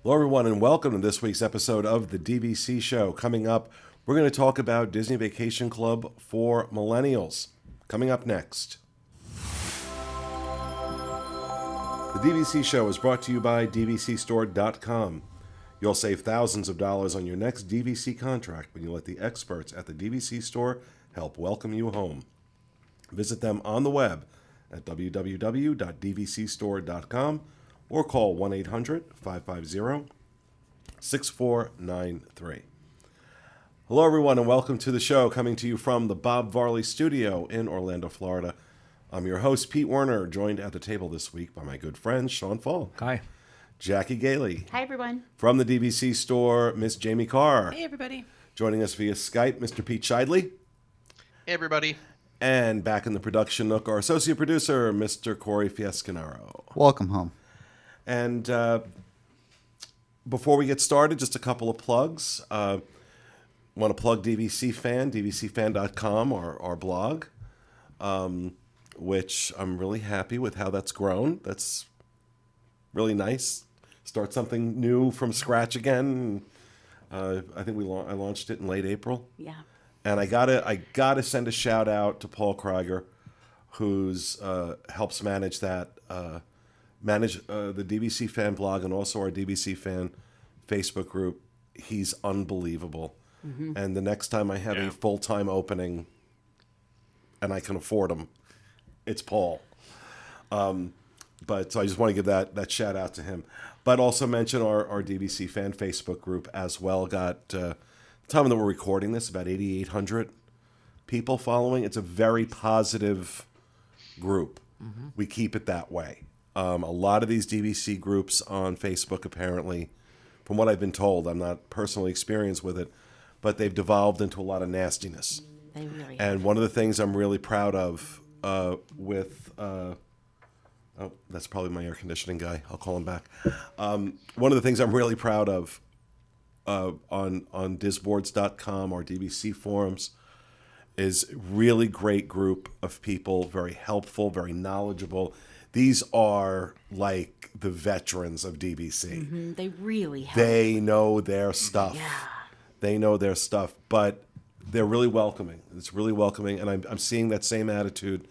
Hello, everyone, and welcome to this week's episode of the DVC Show. Coming up, we're going to talk about Disney Vacation Club for Millennials. Coming up next. The DVC Show is brought to you by DVCstore.com. You'll save thousands of dollars on your next DVC contract when you let the experts at the DVC Store help welcome you home. Visit them on the web at www.dvcstore.com or call 1-800-550-6493. Hello, everyone, and welcome to the show, coming to you from the Bob Varley Studio in Orlando, Florida. I'm your host, Pete Werner, joined at the table this week by my good friend, Sean Falk. Hi. Jackie Gailey. Hi, everyone. From the DVC Store, Miss Jamie Carr. Hey, everybody. Joining us via Skype, Mr. Pete Scheidley. Hey, everybody. And back in the production nook, our associate producer, Mr. Corey Fiescanaro. Welcome home. And before we get started, just a couple of plugs. Want to plug DVC Fan, dvcfan.com, our blog, which I'm really happy with how that's grown. That's really nice. Start something new from scratch again. I think I launched it in late April. Yeah. And I gotta send a shout out to Paul Krieger, who's helps manage that. The DVC Fan blog and also our DVC Fan Facebook group. He's unbelievable. Mm-hmm. And the next time I have a full-time opening and I can afford him, it's Paul. But so I just want to give that shout out to him. But also mention our DVC Fan Facebook group as well. Got the time that we're recording this, about 8,800 people following. It's a very positive group. Mm-hmm. We keep it that way. A lot of these DVC groups on Facebook, apparently, from what I've been told, I'm not personally experienced with it, but they've devolved into a lot of nastiness. They really And one of the things I'm really proud of that's probably my air conditioning guy. I'll call him back. One of the things I'm really proud of on disboards.com or DVC forums is really great group of people, very helpful, very knowledgeable. These are like the veterans of DVC. Mm-hmm. They really help. They know their stuff. Yeah. They know their stuff, but they're really welcoming. It's really welcoming, and I'm seeing that same attitude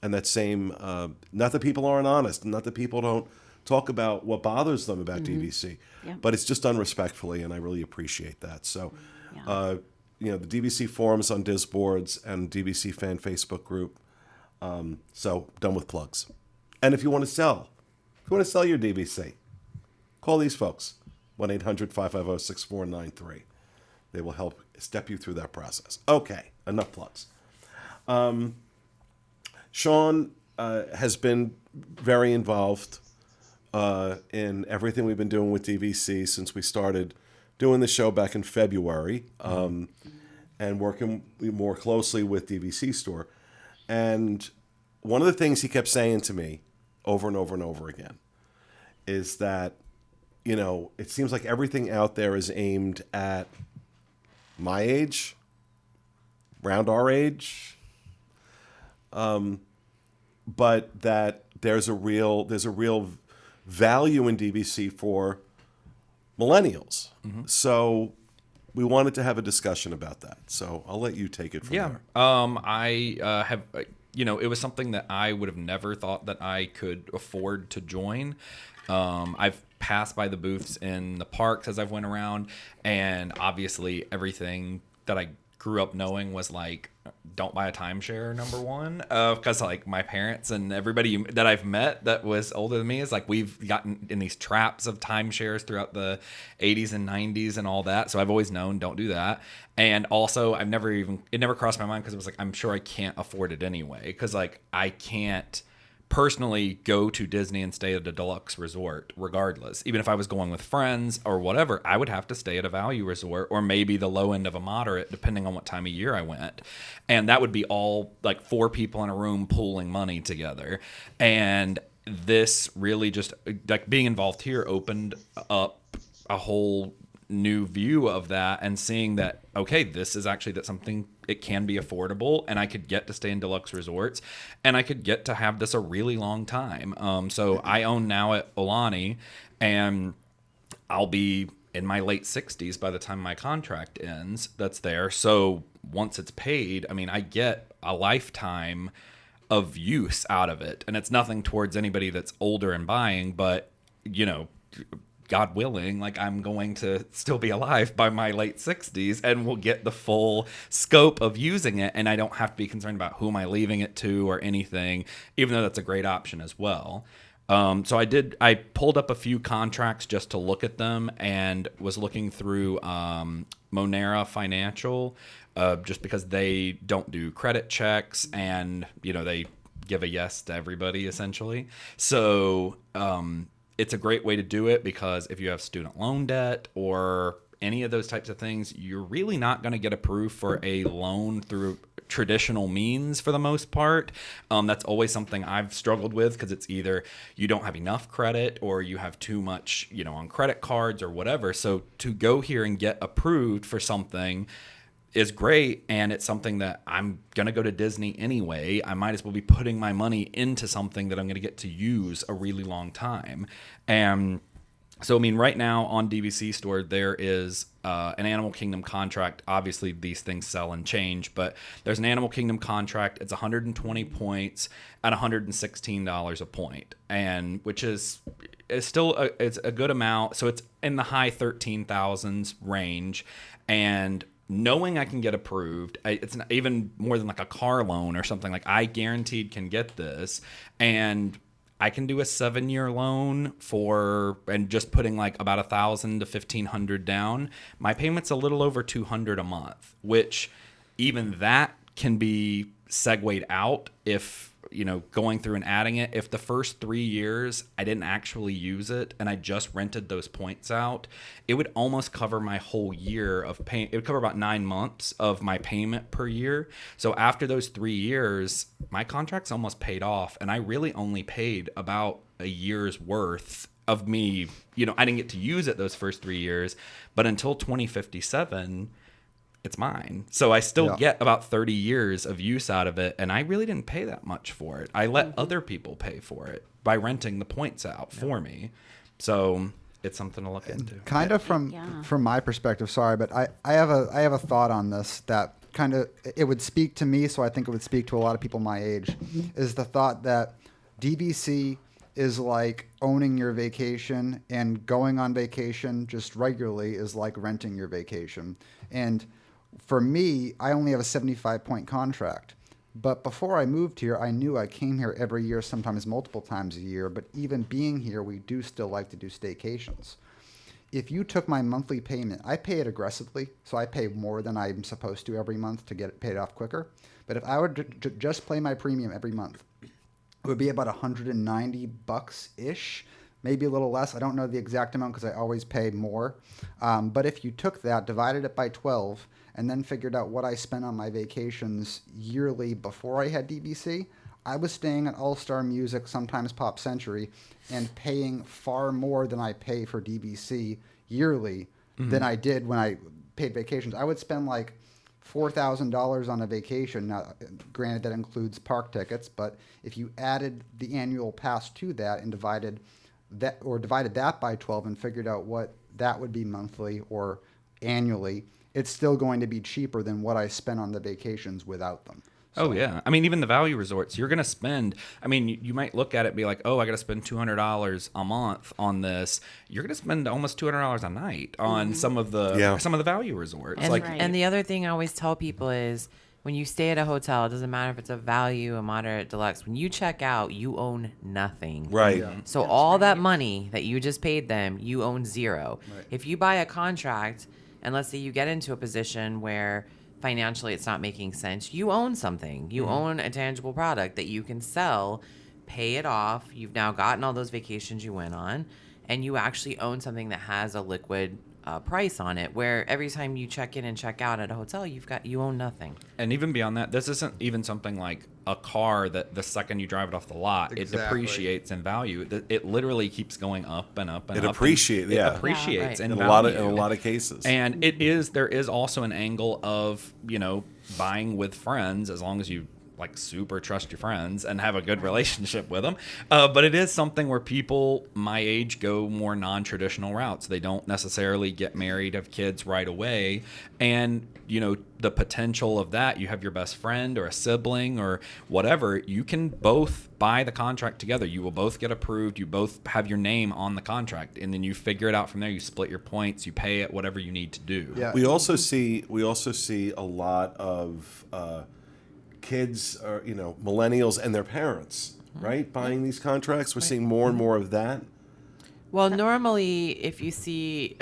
and that same, not that people aren't honest, not that people don't talk about what bothers them about DVC, but it's just done respectfully, and I really appreciate that. So, the DVC forums on Disboards and DVC Fan Facebook group. So, done with plugs. And if you want to sell your DVC, call these folks, 1-800-550-6493. They will help step you through that process. Okay, enough plugs. Sean has been very involved in everything we've been doing with DVC since we started doing the show back in February, and working more closely with DVC Store. And one of the things he kept saying to me over and over and over again is that, it seems like everything out there is aimed at my age, around our age, but that there's a real value in DVC for millennials. Mm-hmm. So we wanted to have a discussion about that. So I'll let you take it from there. I have, it was something that I would have never thought that I could afford to join. I've passed by the booths in the parks as I've went around, and obviously everything that I grew up knowing was like, don't buy a timeshare, number one, because like my parents and everybody that I've met that was older than me is like, we've gotten in these traps of timeshares throughout the 80s and 90s and all that. So I've always known, don't do that. And also it never crossed my mind, because it was like, I'm sure I can't afford it anyway, because like I can't personally go to Disney and stay at a deluxe resort regardless. Even if I was going with friends or whatever, I would have to stay at a value resort, or maybe the low end of a moderate, depending on what time of year I went. And that would be all like 4 people in a room pooling money together. And this really just, like, being involved here opened up a whole new view of that, and seeing that, okay, this is actually that something, it can be affordable, and I could get to stay in deluxe resorts, and I could get to have this a really long time. So I own now at Aulani, and I'll be in my late 60s by the time my contract ends that's there. So once it's paid, I mean, I get a lifetime of use out of it. And it's nothing towards anybody that's older and buying, but, you know, God willing, like I'm going to still be alive by my late 60s and will get the full scope of using it. And I don't have to be concerned about who am I leaving it to or anything, even though that's a great option as well. So I pulled up a few contracts just to look at them and was looking through Monera Financial just because they don't do credit checks and, you know, they give a yes to everybody essentially. So it's a great way to do it because if you have student loan debt or any of those types of things, you're really not going to get approved for a loan through traditional means for the most part. That's always something I've struggled with because it's either you don't have enough credit or you have too much, you know, on credit cards or whatever. So to go here and get approved for something is great, and it's something that I'm going to go to Disney anyway. I might as well be putting my money into something that I'm going to get to use a really long time. And so, I mean, right now on DVC Store, there is an Animal Kingdom contract. Obviously, these things sell and change, but there's an Animal Kingdom contract. It's 120 points at $116 a point, and which is still it's a good amount. So it's in the high 13,000s range, and knowing I can get approved, it's not even more than like a car loan or something. Like I guaranteed can get this, and I can do a 7-year loan and just putting like about $1,000 to $1,500 down. My payment's a little over $200 a month, which even that can be segued out if, you know, going through and adding it. If the first 3 years I didn't actually use it and I just rented those points out, it would almost cover my whole year of paying. It would cover about 9 months of my payment per year. So after those 3 years, my contract's almost paid off, and I really only paid about a year's worth of me. You know, I didn't get to use it those first 3 years, but until 2057, it's mine. So I still get about 30 years of use out of it, and I really didn't pay that much for it. I let other people pay for it by renting the points out for me. So it's something to look into. Kind of from my perspective, sorry, but I have a thought on this that kind of it would speak to me, so I think it would speak to a lot of people my age, is the thought that DVC is like owning your vacation, and going on vacation just regularly is like renting your vacation. And for me, I only have a 75-point contract. But before I moved here, I knew I came here every year, sometimes multiple times a year. But even being here, we do still like to do staycations. If you took my monthly payment, I pay it aggressively, so I pay more than I'm supposed to every month to get it paid off quicker. But if I were to just pay my premium every month, it would be about $190-ish, maybe a little less. I don't know the exact amount because I always pay more. But if you took that, divided it by 12, and then figured out what I spent on my vacations yearly before I had DVC, I was staying at All-Star Music, sometimes Pop Century, and paying far more than I pay for DVC yearly than I did when I paid vacations. I would spend like $4,000 on a vacation. Now, granted, that includes park tickets, but if you added the annual pass to that and divided that by 12 and figured out what that would be monthly or annually, it's still going to be cheaper than what I spent on the vacations without them. So. Oh, yeah. I mean, even the value resorts, you're going to spend, I mean, you might look at it and be like, oh, I got to spend $200 a month on this. You're going to spend almost $200 a night on some of the value resorts. And, And the other thing I always tell people is when you stay at a hotel, it doesn't matter if it's a value, a moderate, deluxe. When you check out, you own nothing. Right. Yeah. So all that money that you just paid them, you own zero. Right. If you buy a contract, and let's say you get into a position where financially it's not making sense, you own something. You own a tangible product that you can sell, pay it off. You've now gotten all those vacations you went on, and you actually own something that has a liquid price on it, where every time you check in and check out at a hotel, you own nothing. And even beyond that, this isn't even something like a car that the second you drive it off the lot, it depreciates in value. It literally keeps going up and up and up. It appreciates in in value. a lot of cases. And there is also an angle of, you know, buying with friends, as long as you like super trust your friends and have a good relationship with them. But it is something where people my age go more non-traditional routes. They don't necessarily get married, have kids right away. And, you know, the potential of that, you have your best friend or a sibling or whatever, you can both buy the contract together. You will both get approved. You both have your name on the contract, and then you figure it out from there. You split your points, you pay it, whatever you need to do. Yeah. We also see a lot of kids, or millennials and their parents, right, buying these contracts. We're seeing more and more of that. Well, normally, if you see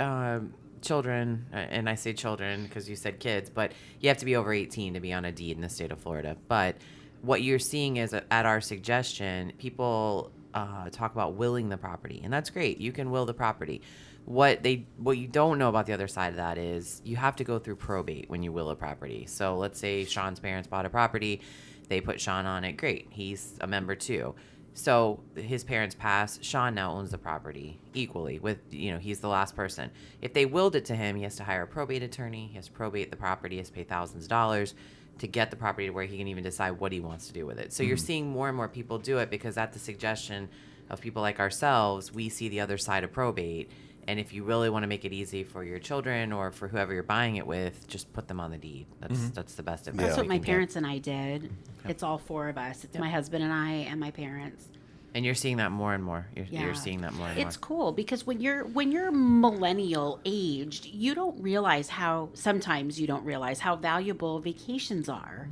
children, and I say children because you said kids, but you have to be over 18 to be on a deed in the state of Florida. But what you're seeing is at our suggestion, people talk about willing the property, and that's great. You can will the property. What you don't know about the other side of that is you have to go through probate when you will a property. So let's say Sean's parents bought a property, they put Sean on it. Great, he's a member too. So his parents pass, Sean now owns the property equally with, he's the last person. If they willed it to him, he has to hire a probate attorney, he has to probate the property, he has to pay thousands of dollars to get the property to where he can even decide what he wants to do with it. So you're seeing more and more people do it because at the suggestion of people like ourselves, we see the other side of probate. And if you really want to make it easy for your children or for whoever you're buying it with, just put them on the deed. That's the best advice. That's Yeah. what my parents and I did. It's all four of us. It's my husband and I and my parents. And you're seeing that more and more. You're Yeah. seeing that more and It's more. cool because when you're millennial aged, you don't realize sometimes you don't realize how valuable vacations are.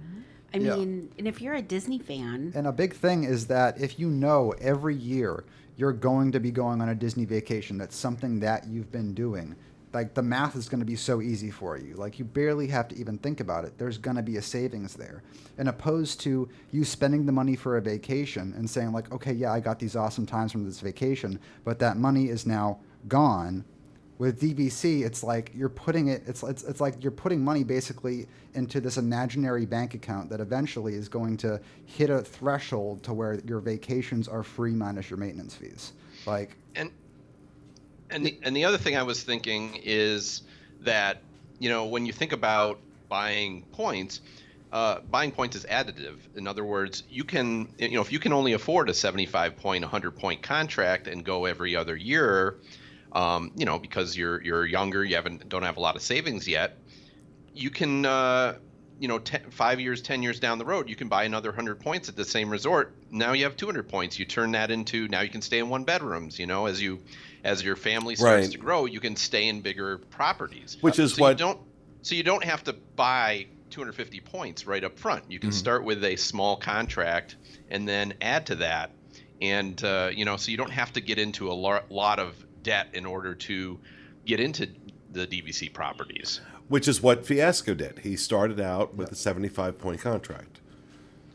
I Yeah. mean, and if you're a Disney fan, And a big thing is that if you know every year you're going to be going on a Disney vacation, that's something that you've been doing, like the math is going to be so easy for you. Like you barely have to even think about it. There's going to be a savings there. And opposed to you spending the money for a vacation and saying like, okay, yeah, I got these awesome times from this vacation, but that money is now gone. With DVC, it's like you're putting it's like you're putting money basically into this imaginary bank account that eventually is going to hit a threshold to where your vacations are free minus your maintenance fees. Like, And the other thing I was thinking is that, when you think about buying points is additive. In other words, you can, if you can only afford a 75 point, 100 point contract and go every other year, because you're younger, don't have a lot of savings yet, you can, 5 years, 10 years down the road, you can buy another 100 points at the same resort. Now you have 200 points. You turn that into, now you can stay in one bedrooms, as your family starts Right. to grow, you can stay in bigger properties. Which is so what- you don't have to buy 250 points right up front. You can start with a small contract and then add to that. And, so you don't have to get into a lot of debt in order to get into the DVC properties. Which is what Fiasco did. He started out with a 75-point contract.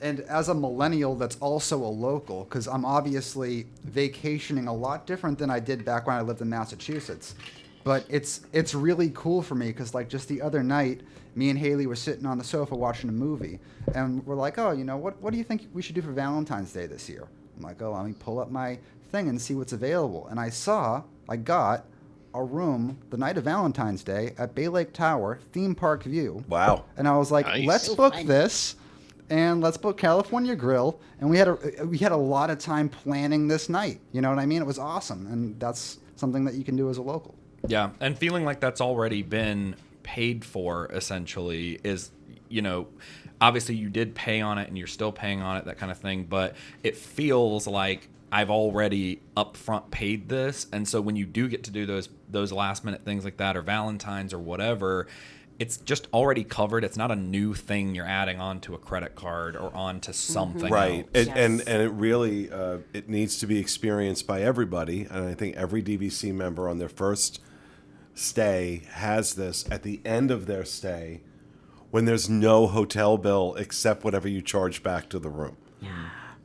and as a millennial that's also a local, because I'm obviously vacationing a lot different than I did back when I lived in Massachusetts. But it's really cool for me because like just the other night, me and Haley were sitting on the sofa watching a movie, and we're like, oh, what do you think we should do for Valentine's Day this year? I'm like, oh, let me pull up my thing and see what's available. And I got a room the night of Valentine's Day at Bay Lake Tower, theme park view. Wow. And I was like, Nice. let's book this, and let's book California Grill. And we had a lot of time planning this night. You know what I mean? It was awesome, and that's something that you can do as a local. Yeah, and feeling like that's already been paid for essentially is, obviously you did pay on it and you're still paying on it, that kind of thing, but it feels like I've already upfront paid this, and so when you do get to do those last minute things like that or Valentine's or whatever, it's just already covered. It's not a new thing you're adding onto a credit card or onto something Right, else. and it really it needs to be experienced by everybody, and I think every DVC member on their first stay has this at the end of their stay, when there's no hotel bill except whatever you charge back to the room.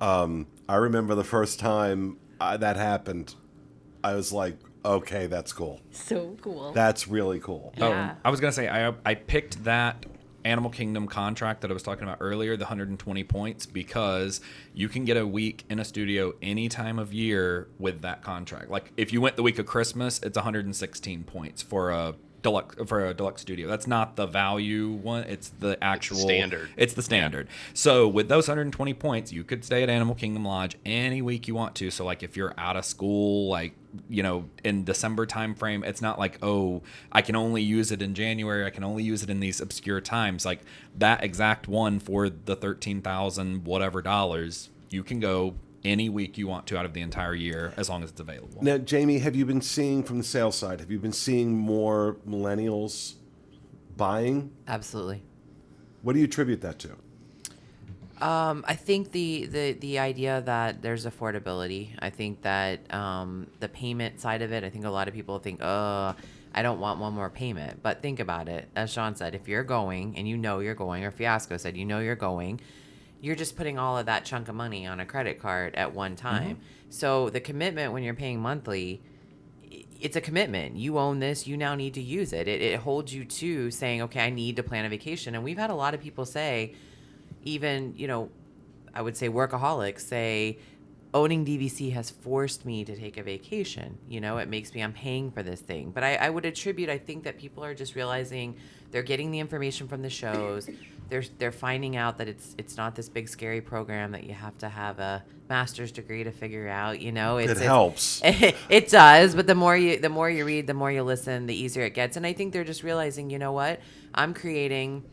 I remember the first time that happened, I was like, okay, that's cool. so cool. That's really cool. Yeah. I was gonna say I picked that Animal Kingdom contract that I was talking about earlier, the 120 points, because you can get a week in a studio any time of year with that contract. Like if you went the week of Christmas, it's 116 points for a deluxe studio. That's not the value one. It's the actual standard. It's the standard. So with those 120 points, you could stay at Animal Kingdom Lodge any week you want to. So like if you're out of school, like, you know, in December time frame, it's not like, oh, I can only use it in January, I can only use it in these obscure times. Like that exact one for the 13,000 whatever dollars, you can go any week you want to out of the entire year as long as it's available. Now, Jamie, have you been seeing from the sales side, have you been seeing more millennials buying? Absolutely. What do you attribute that to? I think the idea that there's affordability. I think that the payment side of it, I think a lot of people think, I don't want one more payment. But think about it. As Sean said, if you're going and you know you're going, or Fiasco said, you know you're going, you're just putting all of that chunk of money on a credit card at one time. So the commitment when you're paying monthly, it's a commitment. You own this. You now need to use it. It holds you to saying, okay, I need to plan a vacation. And we've had a lot of people say, even, you know, I would say workaholics say, owning DVC has forced me to take a vacation. You know, it makes me, I'm paying for this thing. But I would attribute, I think that people are just realizing they're getting the information from the shows. They're finding out that it's not this big scary program that you have to have a master's degree to figure out. You know, It helps. It does, but the more you read, the more you listen, the easier it gets. And I think they're just realizing, you know what, I'm creating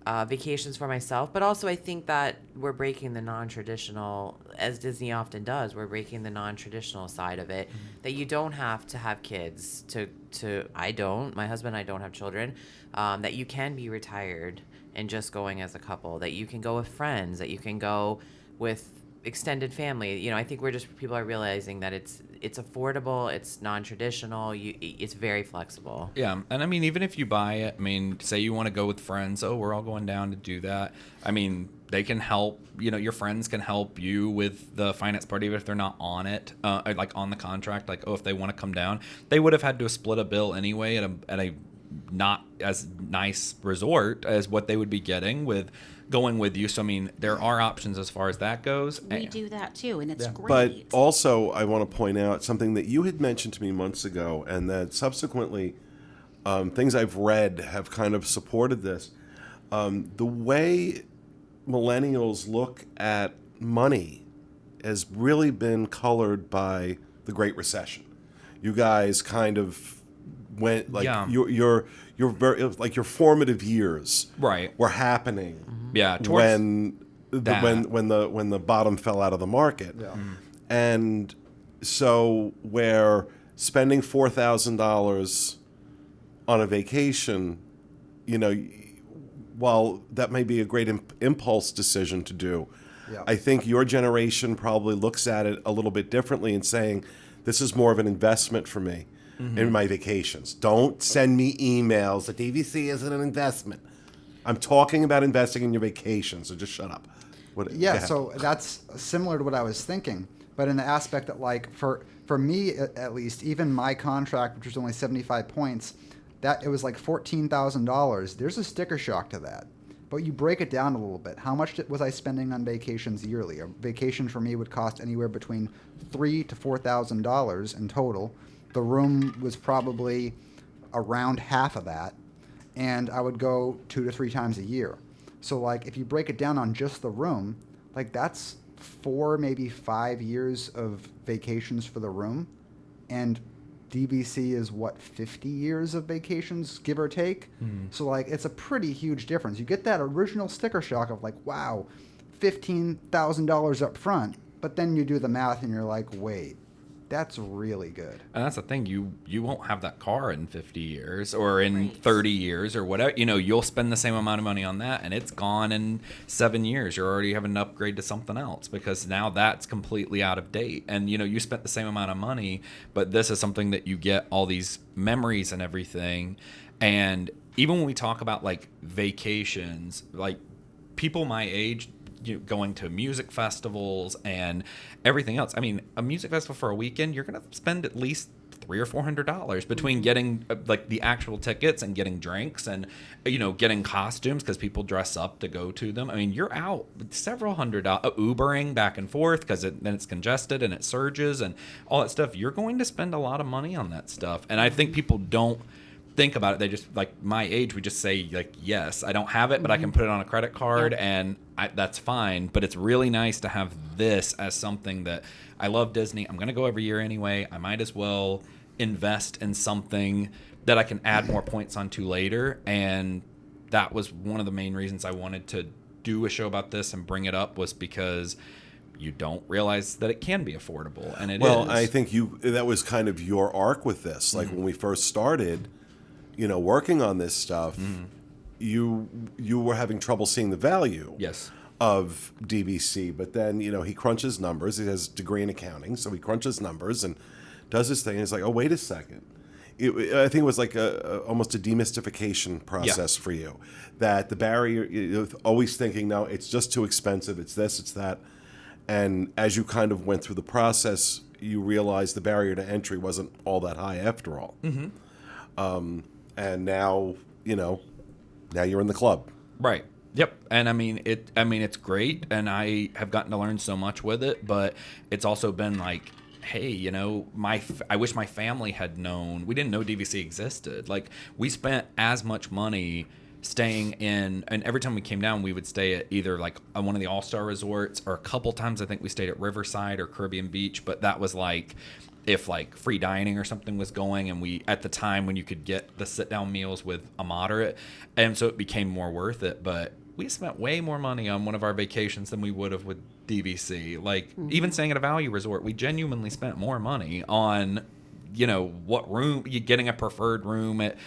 vacations for myself, but also I think that we're breaking the non-traditional, as Disney often does. We're breaking the non-traditional side of it. That you don't have to have kids. My husband and I don't have children. That you can be retired and just going as a couple. That you can go with friends. That you can go with extended family. You know, I think people are realizing that it's affordable, it's non-traditional, it's very flexible. Yeah, and I mean, even if you buy it, I mean, say you want to go with friends, oh, we're all going down to do that. I mean, they can help, you know, your friends can help you with the finance part, even if they're not on it, like on the contract, like, oh, if they want to come down, they would have had to split a bill anyway at a not as nice resort as what they would be getting with going with you. So I mean, there are options as far as that goes. We do that too, and it's great. But also, I want to point out something that you had mentioned to me months ago, and that subsequently things I've read have kind of supported this. The way millennials look at money has really been colored by the Great Recession. You guys kind of went like your very like your formative years were happening when the bottom fell out of the market. And so where spending $4,000 on a vacation, you know, while that may be a great impulse decision to do, I think your generation probably looks at it a little bit differently and saying, this is more of an investment for me in my vacations. Don't send me emails. The DVC isn't an investment. I'm talking about investing in your vacation, so just shut up. So that's similar to what I was thinking, but in the aspect that, like, for me at least, even my contract, which was only 75 points, that it was like $14,000. There's a sticker shock to that. But you break it down a little bit. How much was I spending on vacations yearly? A vacation for me would cost anywhere between $3,000 to $4,000 in total. The room was probably around half of that, and I would go 2 to 3 times a year. So, like, if you break it down on just the room, like, that's 4, maybe 5 years of vacations for the room, and DVC is 50 years of vacations, give or take. So, like, it's a pretty huge difference. You get that original sticker shock of, like, wow, $15,000 up front, but then you do the math and you're like, wait, that's really good. And that's the thing, you won't have that car in 50 years or in 30 years or whatever. You know, you'll spend the same amount of money on that and it's gone in 7 years. You're already having to upgrade to something else because now that's completely out of date. And, you know, you spent the same amount of money, but this is something that you get all these memories and everything. And even when we talk about, like, vacations, like, people my age, you know, going to music festivals and everything else. I mean, a music festival for a weekend, you're going to spend at least $300 or $400 between getting like the actual tickets and getting drinks and, you know, getting costumes because people dress up to go to them. I mean, you're out several $100 Ubering back and forth because then it's congested and it surges and all that stuff. You're going to spend a lot of money on that stuff. And I think people don't think about it. They just, like my age, we just say like, yes, I don't have it, but I can put it on a credit card and that's fine. But it's really nice to have this as something that I love Disney. I'm going to go every year anyway. I might as well invest in something that I can add more points onto later. And that was one of the main reasons I wanted to do a show about this and bring it up, was because you don't realize that it can be affordable, and it is. Well, I think that was kind of your arc with this. Like when we first started, working on this stuff, you were having trouble seeing the value Yes. of DVC. But then, he crunches numbers. He has a degree in accounting, so he crunches numbers and does his thing. And it's like, oh, wait a second. I think it was like almost a demystification process for you. That the barrier, you're always thinking, no, it's just too expensive. It's this, it's that. And as you kind of went through the process, you realized the barrier to entry wasn't all that high after all. And now, now you're in the club. Right. Yep. And I mean, it's great, and I have gotten to learn so much with it, but it's also been like, hey, I wish my family had known. We didn't know DVC existed. Like, we spent as much money staying in, and every time we came down, we would stay at either like one of the all-star resorts, or a couple times I think we stayed at Riverside or Caribbean Beach, but that was like if like free dining or something was going, and we, at the time when you could get the sit-down meals with a moderate, and so it became more worth it. But we spent way more money on one of our vacations than we would have with DVC. Like, even staying at a value resort, we genuinely spent more money on, what room, you getting a preferred room at,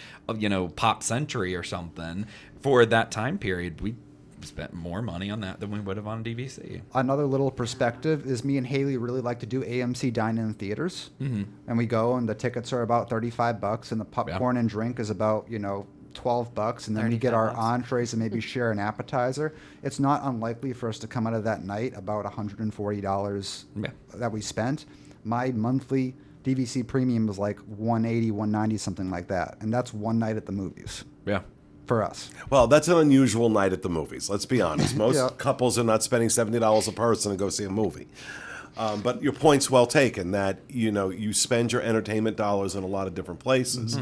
Pop Century or something for that time period. We spent more money on that than we would have on DVC. Another little perspective is me and Haley really like to do AMC dine-in theaters. And we go, and the tickets are about $35, and the popcorn and drink is about, $12, and then we get our $35. entrees and maybe share an appetizer. It's not unlikely for us to come out of that night about $140 that we spent. My monthly DVC premium was like $180, $190, something like that, and that's one night at the movies. Yeah. For us. Well, that's an unusual night at the movies. Let's be honest. Most couples are not spending $70 a person to go see a movie. But your point's well taken that, you spend your entertainment dollars in a lot of different places.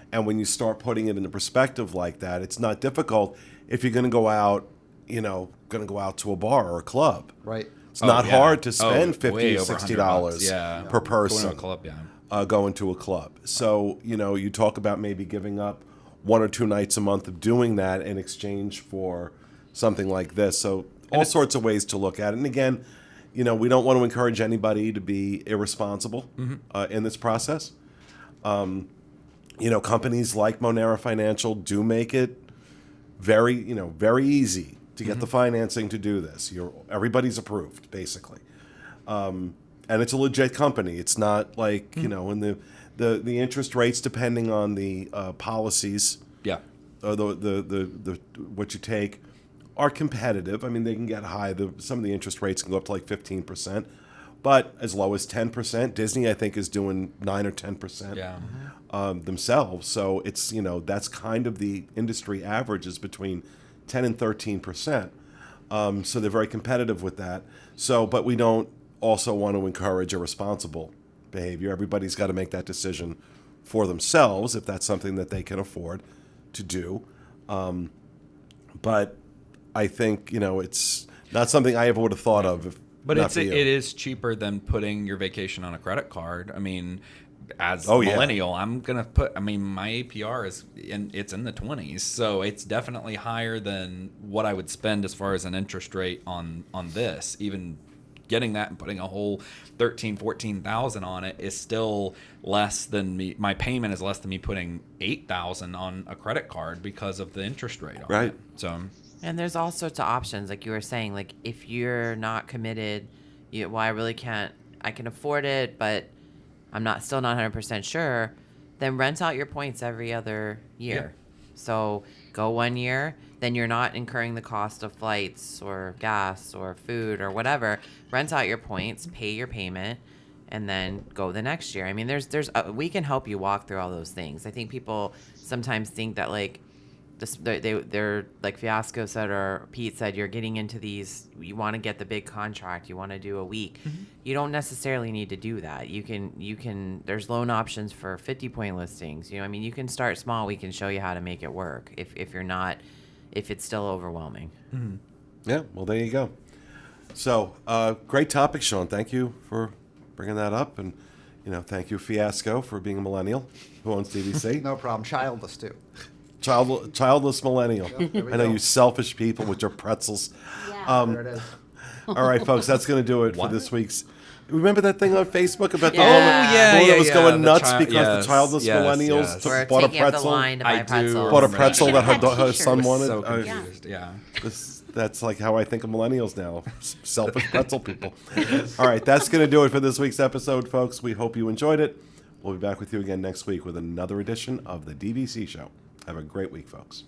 And when you start putting it into perspective like that, it's not difficult if you're going to go out, to a bar or a club. Right. It's not hard to spend $50 way or over $60 per person going to a club, going to a club. So, you talk about maybe giving up 1 or 2 nights a month of doing that in exchange for something like this. So all sorts of ways to look at it. And again, we don't want to encourage anybody to be irresponsible in this process. Companies like Monera Financial do make it very easy to get the financing to do this. Everybody's approved, basically. And it's a legit company. It's not like, and the interest rates, depending on the policies, or the what you take, are competitive. I mean, they can get high. Some of the interest rates can go up to like 15%, but as low as 10%. Disney, I think, is doing 9 or 10% themselves. So it's that's kind of the industry average is between 10 and 13%. So they're very competitive with that. So, but we don't also want to encourage irresponsible behavior. Everybody's got to make that decision for themselves if that's something that they can afford to do. But I think it's not something I ever would have thought of. But it is cheaper than putting your vacation on a credit card. I mean, as a millennial, I'm gonna put. I mean, my APR it's in the 20s, so it's definitely higher than what I would spend as far as an interest rate on this. Even getting that and putting a whole $14,000 on it is still less than me. My payment is less than me putting $8,000 on a credit card because of the interest rate on it. So. And there's all sorts of options, like you were saying. Like if you're not committed, I really can't. I can afford it, but I'm still not 100% sure. Then rent out your points every other year. Yeah. So go 1 year, then you're not incurring the cost of flights or gas or food or whatever. Rent out your points, pay your payment, and then go the next year. I mean, we can help you walk through all those things. I think people sometimes think that like they're like Fiasco said or Pete said, you're getting into these, you want to get the big contract, you want to do a week. You don't necessarily need to do that. You can there's loan options for 50-point listings. I mean, you can start small. We can show you how to make it work if it's still overwhelming. Yeah, well, there you go. So, great topic, Sean. Thank you for bringing that up. And, thank you, Fiasco, for being a millennial who owns DVC. No problem. Childless, too. Childless millennial. there we I know go. you selfish people with your pretzels. Yeah. There it is. All right, folks, that's going to do it for this week's. Remember that thing on Facebook about the Yeah. woman, Oh, that was going The nuts chi- because yes, the childless yes, millennials yes. We're bought a taking up the pretzel. line to buy I do pretzels. Bought a remember pretzel that Had her t-shirts. son wanted. So confused. Yeah. That's like how I think of millennials now. Selfish pretzel people. All right, that's going to do it for this week's episode, folks. We hope you enjoyed it. We'll be back with you again next week with another edition of the DVC Show. Have a great week, folks.